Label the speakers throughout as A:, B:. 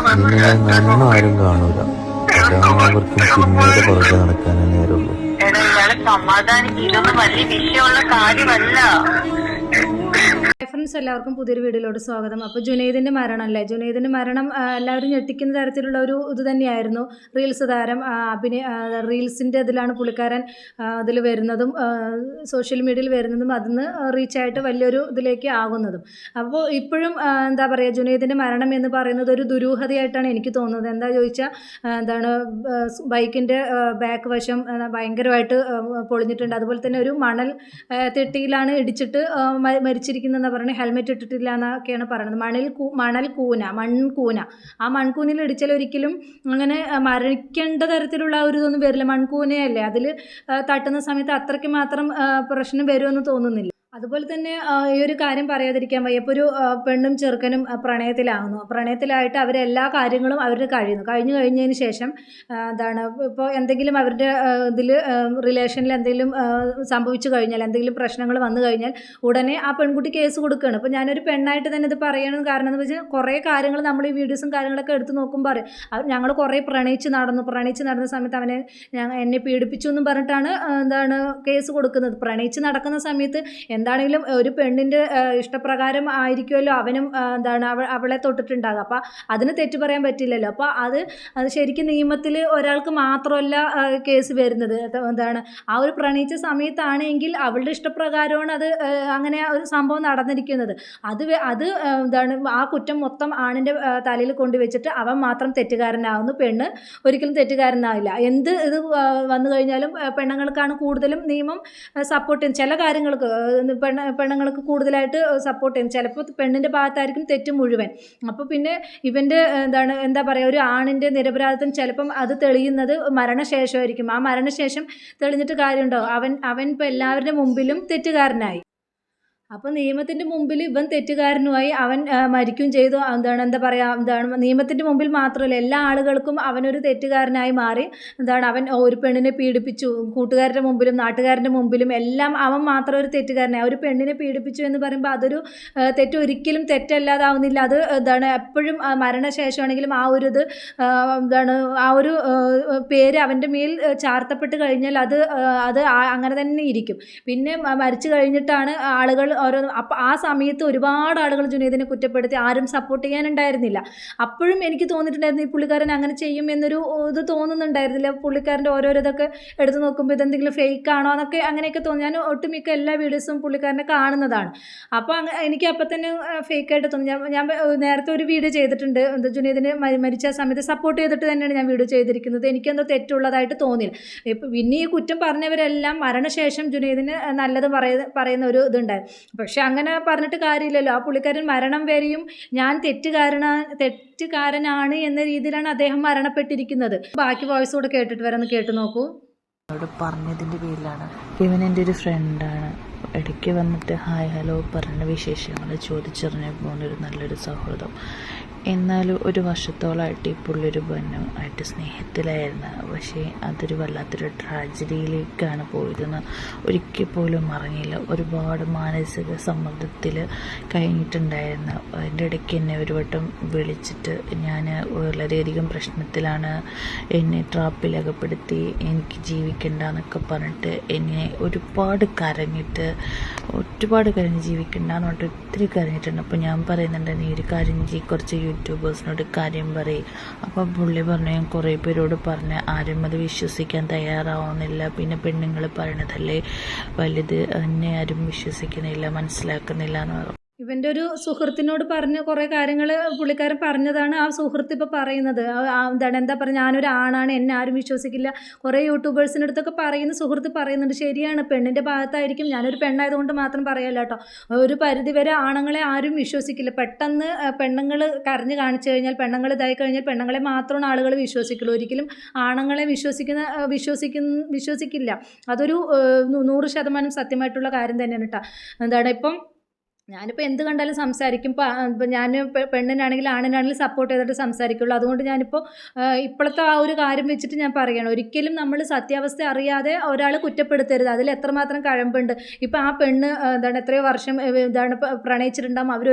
A: നിന്നെ നന്നും ആരും കാണൂല. എല്ലാവർക്കും പിന്നീട് പുറകെ നടക്കാനേ നേരുള്ളൂ.
B: സമാധാനിക്ക്, ഇതൊന്നും വലിയ വിഷയമുള്ള കാര്യമല്ല.
C: ഫ്രണ്ട്സ്, എല്ലാവർക്കും പുതിയൊരു വീഡിയോയിലോട്ട് സ്വാഗതം. അപ്പോൾ ജുനൈദിൻ്റെ മരണം അല്ലേ, ജുനൈദിൻ്റെ മരണം എല്ലാവരും ഞെട്ടിക്കുന്ന തരത്തിലുള്ള ഒരു ഇത് തന്നെയായിരുന്നു. റീൽസ് താരം റീൽസിൻ്റെ ഇതിലാണ് പുള്ളിക്കാരൻ ഇതിൽ വരുന്നതും സോഷ്യൽ മീഡിയയിൽ വരുന്നതും അതിന് റീച്ചായിട്ട് വലിയൊരു ഇതിലേക്ക് ആകുന്നതും. അപ്പോൾ ഇപ്പോഴും എന്താ പറയുക, ജുനൈദിൻ്റെ മരണം എന്ന് പറയുന്നത് ഒരു ദുരൂഹതയായിട്ടാണ് എനിക്ക് തോന്നുന്നത്. എന്താ ചോദിച്ചാൽ ബൈക്കിൻ്റെ ബാക്ക് വശം ഭയങ്കരമായിട്ട് പൊളിഞ്ഞിട്ടുണ്ട്. അതുപോലെ തന്നെ ഒരു മണൽ തെട്ടിയിലാണ് ഇടിച്ചിട്ട് മരിച്ചിരിക്കുന്നതെന്ന് പറഞ്ഞ് ഹെൽമെറ്റ് ഇട്ടിട്ടില്ല എന്നൊക്കെയാണ് പറയുന്നത്. മൺകൂന ആ മൺകൂനിൽ ഇടിച്ചാൽ ഒരിക്കലും അങ്ങനെ മരിക്കേണ്ട തരത്തിലുള്ള ഒരു ഇതൊന്നും വരില്ല. മൺകൂനയല്ലേ, അതിൽ തട്ടുന്ന സമയത്ത് അത്രയ്ക്ക് മാത്രം പ്രശ്നം വരുമെന്ന് തോന്നുന്നില്ല. അതുപോലെ തന്നെ ഈ ഒരു കാര്യം പറയാതിരിക്കാൻ വയ്യ. ഇപ്പോൾ ഒരു പെണ്ണും ചെറുക്കനും പ്രണയത്തിലായിട്ട് അവരെല്ലാ കാര്യങ്ങളും അവർ കഴിഞ്ഞതിന് ശേഷം ഇപ്പോൾ എന്തെങ്കിലും അവരുടെ ഇതിൽ റിലേഷനിൽ എന്തെങ്കിലും സംഭവിച്ചു കഴിഞ്ഞാൽ, എന്തെങ്കിലും പ്രശ്നങ്ങൾ വന്നു കഴിഞ്ഞാൽ ഉടനെ ആ പെൺകുട്ടി കേസ് കൊടുക്കുകയാണ്. ഇപ്പോൾ ഞാനൊരു പെണ്ണായിട്ട് തന്നെ ഇത് പറയണം. കാരണം എന്ന് വെച്ചാൽ കുറേ കാര്യങ്ങൾ നമ്മൾ ഈ വീഡിയോസും കാര്യങ്ങളൊക്കെ എടുത്ത് നോക്കുമ്പോൾ പറയും, ഞങ്ങൾ കുറേ പ്രണയിച്ച് നടന്ന സമയത്ത് എന്നെ പീഡിപ്പിച്ചു എന്നും പറഞ്ഞിട്ടാണ് കേസ് കൊടുക്കുന്നത്. പ്രണയിച്ച് നടക്കുന്ന സമയത്ത് എന്താണെങ്കിലും ഒരു പെണ്ണിൻ്റെ ഇഷ്ടപ്രകാരം ആയിരിക്കുമല്ലോ അവനും അവളെ തൊട്ടിട്ടുണ്ടാകുക. അപ്പോൾ അതിന് തെറ്റ് പറയാൻ പറ്റില്ലല്ലോ. അപ്പോൾ അത് ശരിക്കും നിയമത്തിൽ ഒരാൾക്ക് മാത്രമല്ല കേസ് വരുന്നത്. ആ ഒരു പ്രണയിച്ച സമയത്താണെങ്കിൽ അവളുടെ ഇഷ്ടപ്രകാരമാണ് അത് അങ്ങനെ ഒരു സംഭവം നടന്നിരിക്കുന്നത്. അത് ആ കുറ്റം മൊത്തം ആണിൻ്റെ തലയിൽ കൊണ്ടുവച്ചിട്ട് അവൻ മാത്രം തെറ്റുകാരനാവുന്നു, പെണ്ണ് ഒരിക്കലും തെറ്റുകാരനാവില്ല. എന്ത് ഇത് വന്നു കഴിഞ്ഞാലും പെണ്ണുങ്ങൾക്കാണ് കൂടുതലും നിയമം സപ്പോർട്ട് ചെയ്യും. ചില കാര്യങ്ങൾക്ക് പെണ്ണുങ്ങൾക്ക് കൂടുതലായിട്ട് സപ്പോർട്ട് ചെയ്യും. ചിലപ്പോൾ പെണ്ണിൻ്റെ ഭാഗത്തായിരിക്കും തെറ്റ് മുഴുവൻ. അപ്പോൾ പിന്നെ ഇവൻ്റെ എന്താ പറയുക, ഒരു ആണിൻ്റെ നിരപരാധിത്വം ചിലപ്പം അത് തെളിയുന്നത് മരണശേഷമായിരിക്കും. ആ മരണശേഷം തെളിഞ്ഞിട്ട് കാര്യമുണ്ടോ? അവൻ ഇപ്പോൾ എല്ലാവരുടെ മുമ്പിലും തെറ്റുകാരനായി. അപ്പോൾ നിയമത്തിൻ്റെ മുമ്പിൽ ഇവൻ തെറ്റുകാരനുമായി, അവൻ മരിക്കുകയും ചെയ്തു. എന്താ പറയുക, നിയമത്തിൻ്റെ മുമ്പിൽ മാത്രമല്ല എല്ലാ ആളുകൾക്കും അവനൊരു തെറ്റുകാരനായി മാറി. അവൻ ഒരു പെണ്ണിനെ പീഡിപ്പിച്ചു, കൂട്ടുകാരുടെ മുമ്പിലും നാട്ടുകാരുടെ മുമ്പിലും എല്ലാം അവൻ മാത്രം ഒരു തെറ്റുകാരനായി. ഒരു പെണ്ണിനെ പീഡിപ്പിച്ചു എന്ന് പറയുമ്പോൾ അതൊരു തെറ്റ് ഒരിക്കലും തെറ്റല്ലാതാവുന്നില്ല. അത് എപ്പോഴും മരണശേഷമാണെങ്കിലും ആ ഒരു ഇത് ആ ഒരു പേര് അവൻ്റെ മേൽ ചാർത്തപ്പെട്ട് കഴിഞ്ഞാൽ അത് അങ്ങനെ തന്നെ ഇരിക്കും. പിന്നെ മരിച്ചു കഴിഞ്ഞിട്ടാണ് ആളുകൾ അപ്പോൾ ആ സമയത്ത് ഒരുപാട് ആളുകൾ ജുനൈദിനെ കുറ്റപ്പെടുത്തി, ആരും സപ്പോർട്ട് ചെയ്യാനുണ്ടായിരുന്നില്ല. അപ്പോഴും എനിക്ക് തോന്നിയിട്ടുണ്ടായിരുന്നു ഈ പുള്ളിക്കാരൻ അങ്ങനെ ചെയ്യും എന്നൊരു ഇത് തോന്നുന്നുണ്ടായിരുന്നില്ല. പുള്ളിക്കാരൻ്റെ ഓരോരോ ഇതൊക്കെ എടുത്ത് നോക്കുമ്പോൾ ഇതെന്തെങ്കിലും ഫേക്ക് ആണോ എന്നൊക്കെ അങ്ങനെയൊക്കെ തോന്നി. ഞാൻ ഒട്ടുമിക്ക എല്ലാ വീഡിയോസും പുള്ളിക്കാരനെ കാണുന്നതാണ്. അപ്പോൾ എനിക്ക് അപ്പം തന്നെ ഫേക്കായിട്ട് തോന്നി. ഞാൻ നേരത്തെ ഒരു വീഡിയോ ചെയ്തിട്ടുണ്ട്, ജുനൈദിനെ മരിച്ച സമയത്ത് സപ്പോർട്ട് ചെയ്തിട്ട് തന്നെയാണ് ഞാൻ വീഡിയോ ചെയ്തിരിക്കുന്നത്. എനിക്കെന്തോ തെറ്റുള്ളതായിട്ട് തോന്നിയില്ല. ഇപ്പം പിന്നെ ഈ കുറ്റം പറഞ്ഞവരെല്ലാം മരണശേഷം ജുനൈദിന് നല്ലത് പറയുന്ന ഒരു ഇതുണ്ടായിരുന്നു. പക്ഷെ അങ്ങനെ പറഞ്ഞിട്ട് കാര്യമില്ലല്ലോ. ആ പുള്ളിക്കാരൻ മരണം വരെയും ഞാൻ തെറ്റുകാരനാണ് എന്ന രീതിയിലാണ് അദ്ദേഹം മരണപ്പെട്ടിരിക്കുന്നത്. ബാക്കി വോയിസ് കൂടെ കേട്ടിട്ട് വരാമെന്ന് കേട്ടു നോക്കൂ.
D: പറഞ്ഞതിൻ്റെ പേരിലാണ്. ഇവൻ എൻ്റെ ഒരു ഫ്രണ്ടാണ്. ഇടയ്ക്ക് വന്നിട്ട് ഹായ് ഹലോ പറഞ്ഞ വിശേഷങ്ങൾ ചോദിച്ചറിഞ്ഞ് പോകുന്നൊരു നല്ലൊരു സൗഹൃദം. എന്നാലും ഒരു വർഷത്തോളമായിട്ട് ഈ പുള്ളിയൊരു പെണ്ണുമായിട്ട് സ്നേഹത്തിലായിരുന്നു. പക്ഷേ അതൊരു വല്ലാത്തൊരു ട്രാജഡിയിലേക്കാണ് പോയതെന്ന് ഒരിക്കൽ പോലും അറിഞ്ഞില്ല. ഒരുപാട് മാനസിക സമ്മർദ്ദത്തിൽ കഴിഞ്ഞിട്ടുണ്ടായിരുന്നു. അതിൻ്റെ ഇടയ്ക്ക് എന്നെ ഒരു വട്ടം വിളിച്ചിട്ട് ഞാൻ വളരെയധികം പ്രശ്നത്തിലാണ്, എന്നെ ട്രാപ്പിലകപ്പെടുത്തി, എനിക്ക് ജീവിക്കണ്ട എന്നൊക്കെ പറഞ്ഞിട്ട് എന്നെ ഒരുപാട് കരഞ്ഞ് ജീവിക്കണ്ട എന്ന് പറഞ്ഞിട്ട് ഒത്തിരി കരഞ്ഞിട്ടുണ്ട്. അപ്പോൾ ഞാൻ പറയുന്നുണ്ട്, നീ ഒരു കാര്യം കുറച്ച് യൂട്യൂബേഴ്സിനോട് കാര്യം പറയും. അപ്പോൾ പുള്ളി പറഞ്ഞു, ഞാൻ കുറേ പേരോട് പറഞ്ഞ് ആരും അത് വിശ്വസിക്കാൻ തയ്യാറാവുന്നില്ല. പിന്നെ പെണ്ണുങ്ങൾ പറയണതല്ലേ വലുത്, എന്നെ ആരും വിശ്വസിക്കുന്നില്ല, മനസ്സിലാക്കുന്നില്ല എന്ന് പറഞ്ഞു.
C: ഇവൻ്റെ ഒരു സുഹൃത്തിനോട് പറഞ്ഞ് കുറേ കാര്യങ്ങൾ പുള്ളിക്കാരൻ പറഞ്ഞതാണ് ആ സുഹൃത്ത് ഇപ്പോൾ പറയുന്നത്. എന്താ പറയുക, ഞാനൊരു ആണാണ്, എന്നെ ആരും വിശ്വസിക്കില്ല. കുറേ യൂട്യൂബേഴ്സിൻ്റെ അടുത്തൊക്കെ സുഹൃത്ത് പറയുന്നുണ്ട്. ശരിയാണ്, പെണ്ണിൻ്റെ ഭാഗത്തായിരിക്കും. ഞാനൊരു പെണ്ണായതുകൊണ്ട് മാത്രം പറയല്ല കേട്ടോ. ഒരു പരിധിവരെ ആണുങ്ങളെ ആരും വിശ്വസിക്കില്ല. പെട്ടെന്ന് പെണ്ണുങ്ങൾ കരഞ്ഞ് കാണിച്ചു കഴിഞ്ഞാൽ, പെണ്ണുങ്ങൾ ഇതായി കഴിഞ്ഞാൽ പെണ്ണുങ്ങളെ മാത്രമാണ് ആളുകൾ വിശ്വസിക്കുള്ളൂ. ഒരിക്കലും ആണുങ്ങളെ വിശ്വസിക്കില്ല. അതൊരു 100% സത്യമായിട്ടുള്ള കാര്യം തന്നെയാണ് കേട്ടോ. ഇപ്പം ഞാനിപ്പോൾ എന്ത് കണ്ടാലും സംസാരിക്കും. ഇപ്പം ഞാൻ പെണ്ണിനാണെങ്കിലും ആണിനാണെങ്കിലും സപ്പോർട്ട് ചെയ്തിട്ട് സംസാരിക്കുള്ളൂ. അതുകൊണ്ട് ഞാനിപ്പോൾ ഇപ്പോഴത്തെ ആ ഒരു കാര്യം വെച്ചിട്ട് ഞാൻ പറയുകയാണ്, ഒരിക്കലും നമ്മൾ സത്യാവസ്ഥ അറിയാതെ ഒരാൾ കുറ്റപ്പെടുത്തരുത്. അതിൽ എത്രമാത്രം കഴമ്പുണ്ട്. ഇപ്പം ആ പെണ്ണ് എത്രയോ വർഷം പ്രണയിച്ചിട്ടുണ്ടാകും. അവർ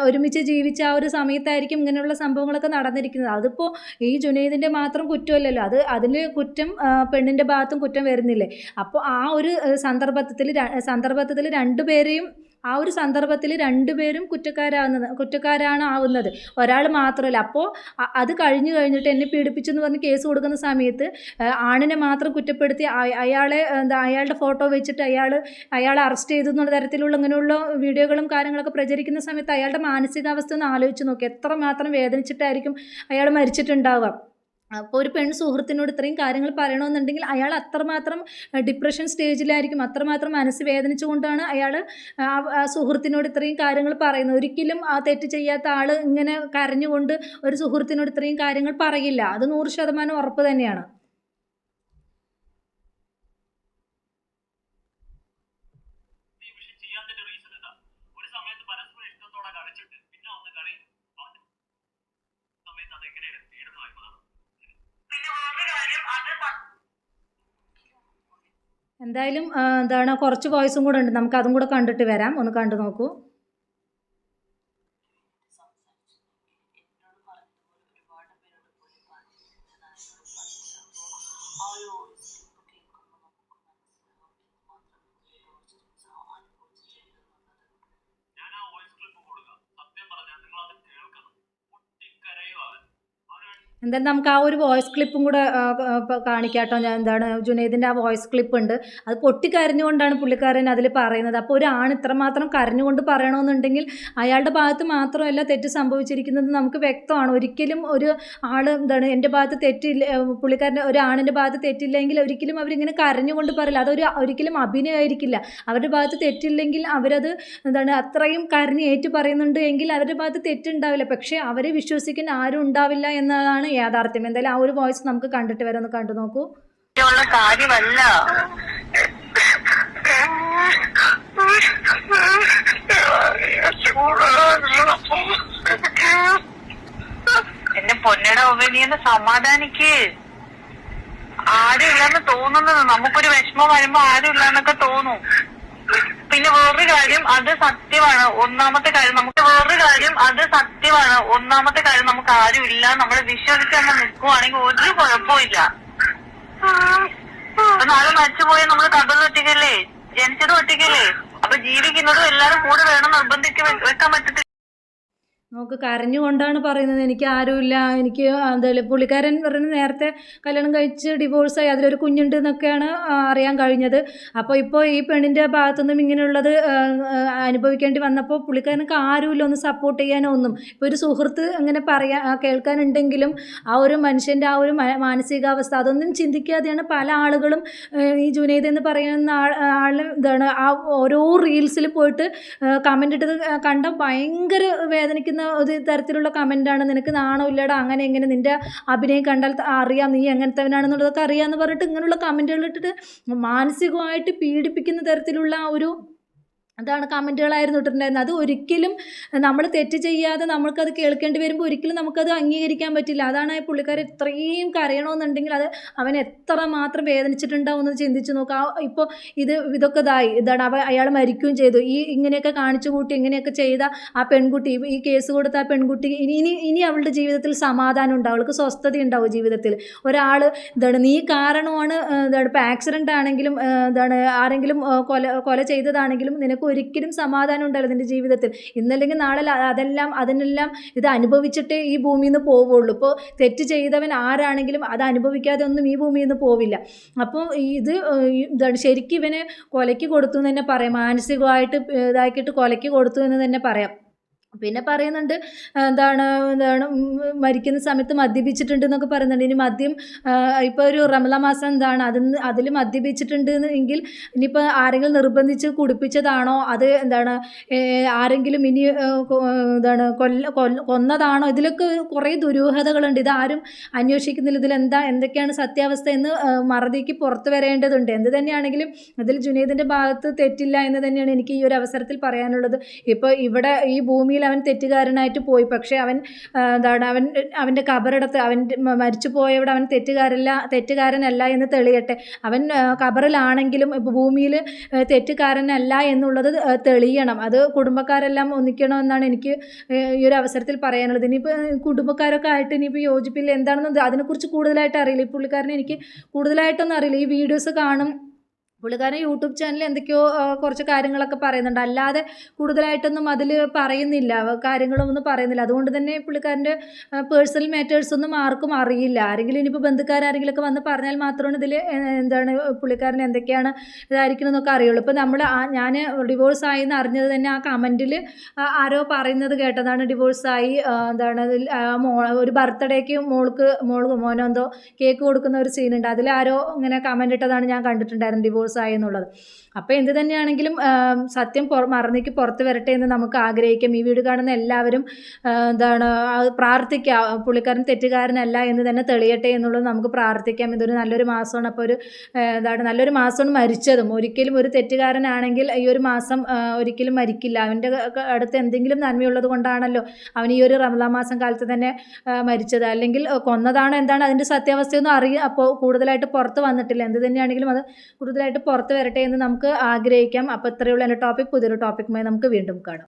C: ഒരുമിച്ച് ജീവിച്ച ആ ഒരു സമയത്തായിരിക്കും ഇങ്ങനെയുള്ള സംഭവങ്ങളൊക്കെ നടന്നിരിക്കുന്നത്. അതിപ്പോൾ ഈ ജുനൈദിൻ്റെ മാത്രം കുറ്റമല്ലല്ലോ, അതിൽ കുറ്റം പെണ്ണിൻ്റെ ഭാഗത്തും കുറ്റം വരുന്നില്ലേ. അപ്പോൾ ആ ഒരു സന്ദർഭത്തിൽ രണ്ടുപേരെയും ആ ഒരു സന്ദർഭത്തിൽ രണ്ടുപേരും കുറ്റക്കാരാണ് ആവുന്നത്, ഒരാൾ മാത്രമല്ല. അപ്പോൾ അത് കഴിഞ്ഞിട്ട് എന്നെ പീഡിപ്പിച്ചെന്ന് പറഞ്ഞ് കേസ് കൊടുക്കുന്ന സമയത്ത് ആണിനെ മാത്രം കുറ്റപ്പെടുത്തി അയാളുടെ ഫോട്ടോ വെച്ചിട്ട് അയാളെ അറസ്റ്റ് ചെയ്തു എന്നുള്ള തരത്തിലുള്ള ഇങ്ങനെയുള്ള വീഡിയോകളും കാര്യങ്ങളൊക്കെ പ്രചരിക്കുന്ന സമയത്ത് അയാളുടെ മാനസികാവസ്ഥ ഒന്ന് ആലോചിച്ച് നോക്കി, എത്രമാത്രം വേദനിച്ചിട്ടായിരിക്കും അയാൾ മരിച്ചിട്ടുണ്ടാവുക. അപ്പോൾ ഒരു സുഹൃത്തിനോട് ഇത്രയും കാര്യങ്ങൾ പറയണമെന്നുണ്ടെങ്കിൽ അയാൾ അത്രമാത്രം ഡിപ്രഷൻ സ്റ്റേജിലായിരിക്കും, അത്രമാത്രം മനസ്സ് വേദനിച്ചുകൊണ്ടാണ് അയാൾ ആ സുഹൃത്തിനോട് ഇത്രയും കാര്യങ്ങൾ പറയുന്നത്. ഒരിക്കലും ആ തെറ്റ് ചെയ്യാത്ത ആൾ ഇങ്ങനെ കരഞ്ഞുകൊണ്ട് ഒരു സുഹൃത്തിനോട് ഇത്രയും കാര്യങ്ങൾ പറയില്ല. അത് 100% ഉറപ്പ് തന്നെയാണ്. എന്തായാലും കുറച്ച് വോയിസും കൂടെ ഉണ്ട്, നമുക്ക് അതും കൂടെ കണ്ടിട്ട് വരാം. ഒന്ന് കണ്ടു നോക്കൂ. എന്തായാലും നമുക്ക് ആ ഒരു വോയിസ് ക്ലിപ്പും കൂടെ കാണിക്കാട്ടോ. ജുനൈദിൻ്റെ ആ വോയിസ് ക്ലിപ്പ് ഉണ്ട്. അത് പൊട്ടിക്കരഞ്ഞുകൊണ്ടാണ് പുള്ളിക്കാരൻ അതിൽ പറയുന്നത്. അപ്പോൾ ഒരു ആണ് ഇത്രമാത്രം കരഞ്ഞുകൊണ്ട് പറയണമെന്നുണ്ടെങ്കിൽ അയാളുടെ ഭാഗത്ത് മാത്രമല്ല തെറ്റ് സംഭവിച്ചിരിക്കുന്നത് നമുക്ക് വ്യക്തമാണ്. ഒരിക്കലും ഒരു ആൾ എൻ്റെ ഭാഗത്ത് തെറ്റില്ല, പുള്ളിക്കാരൻ്റെ ഒരു ആണിൻ്റെ ഭാഗത്ത് തെറ്റില്ലെങ്കിൽ ഒരിക്കലും അവരിങ്ങനെ കരഞ്ഞുകൊണ്ട് പറയില്ല. ഒരിക്കലും അഭിനയമായിരിക്കില്ല. അവരുടെ ഭാഗത്ത് തെറ്റില്ലെങ്കിൽ അവരത് അത്രയും കരഞ്ഞ് ഏറ്റു പറയുന്നുണ്ട് എങ്കിൽ അവരുടെ ഭാഗത്ത് തെറ്റുണ്ടാവില്ല. പക്ഷേ അവരെ വിശ്വസിക്കാൻ ആരും ഉണ്ടാവില്ല എന്നതാണ് യാഥാർത്ഥ്യം. എന്തായാലും ആ ഒരു വോയിസ് നമുക്ക് കണ്ടിട്ട് വരാം, ഒന്ന് കണ്ടു നോക്കൂ.
B: കാര്യമല്ല എന്റെ പൊന്നയുടെ ഉപനിയെന്ന് സമാധാനിക്ക്. ആരും ഇല്ലെന്ന് തോന്നുന്നത്, നമുക്കൊരു വിഷമം വരുമ്പോ ആരും ഇല്ലെന്നൊക്കെ തോന്നും. പിന്നെ വേറൊരു കാര്യം, അത് സത്യമാണ്. ഒന്നാമത്തെ കാര്യം നമുക്ക് ആരും ഇല്ല, നമ്മൾ വിശ്വസിച്ച് നമ്മൾ നിൽക്കുവാണെങ്കിൽ ഒരു കുഴപ്പമില്ല. നാളെ മരിച്ചുപോയാൽ നമ്മൾ കബറിൽ ഒറ്റയ്ക്കല്ലേ, ജനിച്ചത് ഒറ്റയ്ക്കല്ലേ. അപ്പൊ ജീവിക്കുന്നതും എല്ലാരും കൂടെ വേണം, വെക്കാൻ പറ്റത്തില്ല.
C: നമുക്ക് കരഞ്ഞുകൊണ്ടാണ് പറയുന്നത്, എനിക്ക് ആരുമില്ല, എനിക്ക് എന്തായാലും പുള്ളിക്കാരൻ പറഞ്ഞ് നേരത്തെ കല്യാണം കഴിച്ച് ഡിവോഴ്സായി, അതിലൊരു കുഞ്ഞുണ്ട് എന്നൊക്കെയാണ് അറിയാൻ കഴിഞ്ഞത്. അപ്പോൾ ഇപ്പോൾ ഈ പെണ്ണിൻ്റെ ഭാഗത്തുനിന്നും ഇങ്ങനെയുള്ളത് അനുഭവിക്കേണ്ടി വന്നപ്പോൾ പുള്ളിക്കാരനൊക്കെ ആരുമില്ല ഒന്ന് സപ്പോർട്ട് ചെയ്യാനോ ഒന്നും. ഇപ്പോൾ ഒരു സുഹൃത്ത് അങ്ങനെ കേൾക്കാനുണ്ടെങ്കിലും ആ ഒരു മനുഷ്യൻ്റെ ആ ഒരു മാനസികാവസ്ഥ അതൊന്നും ചിന്തിക്കാതെയാണ് പല ആളുകളും ഈ ജുനൈദ് എന്ന് പറയുന്ന ആൾ ആ ഓരോ റീൽസിൽ പോയിട്ട് കമൻ്റ് ഇട്ടത് കണ്ട ഭയങ്കര വേദനിക്കുന്ന ഒരു തരത്തിലുള്ള കമൻ്റാണ്. നിനക്ക് നാണമില്ലടാ, അങ്ങനെ എങ്ങനെ, നിൻ്റെ അഭിനയം കണ്ടാൽ അറിയാം നീ എങ്ങനത്തവനാണെന്നുള്ളതൊക്കെ അറിയാമെന്ന് പറഞ്ഞിട്ട് ഇങ്ങനെയുള്ള കമൻറ്റുകൾ ഇട്ടിട്ട് മാനസികമായിട്ട് പീഡിപ്പിക്കുന്ന തരത്തിലുള്ള ഒരു കമൻറ്റുകളായിരുന്നു ഇട്ടിട്ടുണ്ടായിരുന്നത്. അത് ഒരിക്കലും നമ്മൾ തെറ്റ് ചെയ്യാതെ നമ്മൾക്കത് കേൾക്കേണ്ടി വരുമ്പോൾ ഒരിക്കലും നമുക്കത് അംഗീകരിക്കാൻ പറ്റില്ല. അതാണ് പുള്ളിക്കാരൻ ഇത്രയും കരയണമെന്നുണ്ടെങ്കിൽ അത് അവൻ എത്ര മാത്രം വേദനിച്ചിട്ടുണ്ടാവും എന്ന് ചിന്തിച്ച് നോക്കാം. ഇപ്പോൾ ഇതൊക്കെ അയാൾ മരിക്കുകയും ചെയ്തു. ഇങ്ങനെയൊക്കെ കാണിച്ചു കൂട്ടി ഇങ്ങനെയൊക്കെ ചെയ്ത ആ പെൺകുട്ടി, ഈ കേസ് കൊടുത്ത ആ പെൺകുട്ടി ഇനി അവളുടെ ജീവിതത്തിൽ സമാധാനം ഉണ്ടാവും, അവൾക്ക് സ്വസ്ഥത ഉണ്ടാവും ജീവിതത്തിൽ. ഒരാൾ നീ കാരണമാണ് ഇപ്പോൾ ആക്സിഡൻ്റ് ആണെങ്കിലും ആരെങ്കിലും കൊല ചെയ്തതാണെങ്കിലും നിനക്ക് ഒരിക്കലും സമാധാനം ഉണ്ടാവില്ല നിൻ്റെ ജീവിതത്തിൽ. ഇന്നല്ലെങ്കിൽ നാളെ അതിനെല്ലാം ഇത് അനുഭവിച്ചിട്ടേ ഈ ഭൂമിയിൽ നിന്ന് പോവുള്ളൂ. ഇപ്പോൾ തെറ്റ് ചെയ്തവൻ ആരാണെങ്കിലും അത് അനുഭവിക്കാതെ ഒന്നും ഈ ഭൂമിയിൽ നിന്ന് പോവില്ല. അപ്പോൾ ശരിക്കും ഇവനെ കൊലയ്ക്ക് കൊടുത്തു എന്ന് തന്നെ പറയാം, മാനസികമായിട്ട് ഇതാക്കിയിട്ട് കൊലയ്ക്ക് കൊടുത്തു എന്ന് തന്നെ പറയാം. പിന്നെ പറയുന്നുണ്ട് എന്താണ് മരിക്കുന്ന സമയത്ത് മദ്യപിച്ചിട്ടുണ്ട് എന്നൊക്കെ പറയുന്നുണ്ട്. ഇനി മദ്യം ഇപ്പോൾ ഒരു റമളാൻ മാസം എന്താണ് അതിൽ മദ്യപിച്ചിട്ടുണ്ട് എങ്കിൽ ഇനിയിപ്പോൾ ആരെങ്കിലും നിർബന്ധിച്ച് കുടിപ്പിച്ചതാണോ, അത് എന്താണ് ആരെങ്കിലും ഇനി എന്താണ് കൊന്നതാണോ, ഇതിലൊക്കെ കുറേ ദുരൂഹതകളുണ്ട്. ഇതാരും അന്വേഷിക്കുന്നില്ല. എന്തൊക്കെയാണ് സത്യാവസ്ഥ എന്ന് മറതിക്ക് പുറത്ത് വരേണ്ടതുണ്ട്. എന്ത് തന്നെയാണെങ്കിലും ഇതിൽ ജുനൈദിൻ്റെ ഭാഗത്ത് തെറ്റില്ല എന്ന് തന്നെയാണ് എനിക്ക് ഈ ഒരു അവസരത്തിൽ പറയാനുള്ളത്. ഇപ്പോൾ ഇവിടെ ഈ ഭൂമിയിൽ അവൻ തെറ്റുകാരനായിട്ട് പോയി, പക്ഷേ എന്താണ് അവൻ്റെ ഖബറിടത്ത് മരിച്ചു പോയവിടെ അവൻ തെറ്റുകാരനല്ല എന്ന് തെളിയട്ടെ. അവൻ ഖബറിലാണെങ്കിലും ഭൂമിയിൽ തെറ്റുകാരനല്ല എന്നുള്ളത് തെളിയണം. അത് കുടുംബക്കാരെല്ലാം ഒന്നിക്കണമെന്നാണ് എനിക്ക് ഈ ഒരു അവസരത്തിൽ പറയാനുള്ളത്. ഇനിയിപ്പോൾ കുടുംബക്കാരൊക്കെ ആയിട്ട് ഇനിയിപ്പോൾ യോജിപ്പില്ല എന്താണെന്ന് അതിനെക്കുറിച്ച് കൂടുതലായിട്ട് അറിയില്ല. ഈ പുള്ളിക്കാരനെ എനിക്ക് കൂടുതലായിട്ടൊന്നും അറിയില്ല. ഈ വീഡിയോസ് കാണും, പുള്ളിക്കാരൻ യൂട്യൂബ് ചാനലിൽ എന്തൊക്കെയോ കുറച്ച് കാര്യങ്ങളൊക്കെ പറയുന്നുണ്ട്, അല്ലാതെ കൂടുതലായിട്ടൊന്നും അതിൽ പറയുന്നില്ല, കാര്യങ്ങളൊന്നും പറയുന്നില്ല. അതുകൊണ്ട് തന്നെ പുള്ളിക്കാരൻ്റെ പേഴ്സണൽ മാറ്റേഴ്സൊന്നും ആർക്കും അറിയില്ല. ആരെങ്കിലും ഇനിയിപ്പോൾ ബന്ധുക്കാരെങ്കിലുമൊക്കെ വന്ന് പറഞ്ഞാൽ മാത്രമാണ് ഇതിൽ എന്താണ് പുള്ളിക്കാരൻ എന്തൊക്കെയാണ് ഇതായിരിക്കണമെന്നൊക്കെ അറിയുള്ളൂ. ഇപ്പോൾ ഞാൻ ഡിവോഴ്സ് ആയി എന്ന് അറിഞ്ഞത് തന്നെ ആ കമൻറ്റിൽ ആരോ പറയുന്നത് കേട്ടതാണ്. ഡിവോഴ്സായി എന്താണ് ഒരു ബർത്ത്ഡേക്ക് മോനോ എന്തോ കേക്ക് കൊടുക്കുന്ന ഒരു സീനുണ്ട്, അതിൽ ആരോ ഇങ്ങനെ കമൻ്റ് ഇട്ടതാണ് ഞാൻ കണ്ടിട്ടുണ്ടായിരുന്നു, ഡിവോഴ്സ് ആയി എന്നുള്ളത്. അപ്പോൾ എന്ത് തന്നെയാണെങ്കിലും സത്യം മറന്നേക്ക് പുറത്ത് വരട്ടെ എന്ന് നമുക്ക് ആഗ്രഹിക്കാം. ഈ വീഡിയോ കാണുന്ന എല്ലാവരും എന്താണ് പ്രാർത്ഥിക്കുക, പുള്ളിക്കാരൻ തെറ്റുകാരനല്ല എന്ന് തന്നെ തെളിയട്ടെ എന്നുള്ളത് നമുക്ക് പ്രാർത്ഥിക്കാം. ഇതൊരു നല്ലൊരു മാസമാണ്. അപ്പോൾ നല്ലൊരു മാസമാണ് മരിച്ചതും. ഒരിക്കലും ഒരു തെറ്റുകാരനാണെങ്കിൽ ഈ ഒരു മാസം ഒരിക്കലും മരിക്കില്ല. അവൻ്റെ അടുത്ത് എന്തെങ്കിലും നന്മയുള്ളത് കൊണ്ടാണല്ലോ അവൻ ഈ ഒരു റമളാൻ മാസം കാലത്ത് തന്നെ മരിച്ചത്. അല്ലെങ്കിൽ കൊന്നതാണോ എന്താണ് അതിൻ്റെ സത്യാവസ്ഥയൊന്നും അപ്പോൾ കൂടുതലായിട്ട് പുറത്ത് വന്നിട്ടില്ല. എന്ത് തന്നെയാണെങ്കിലും അത് കൂടുതലായിട്ട് പുറത്ത് വരട്ടെ എന്ന് നമുക്ക് ആഗ്രഹിക്കാം. അപ്പോൾ ഇത്രയുള്ള എൻ്റെ ടോപ്പിക്. പുതിയൊരു ടോപ്പിക്കുമായി നമുക്ക് വീണ്ടും കാണാം.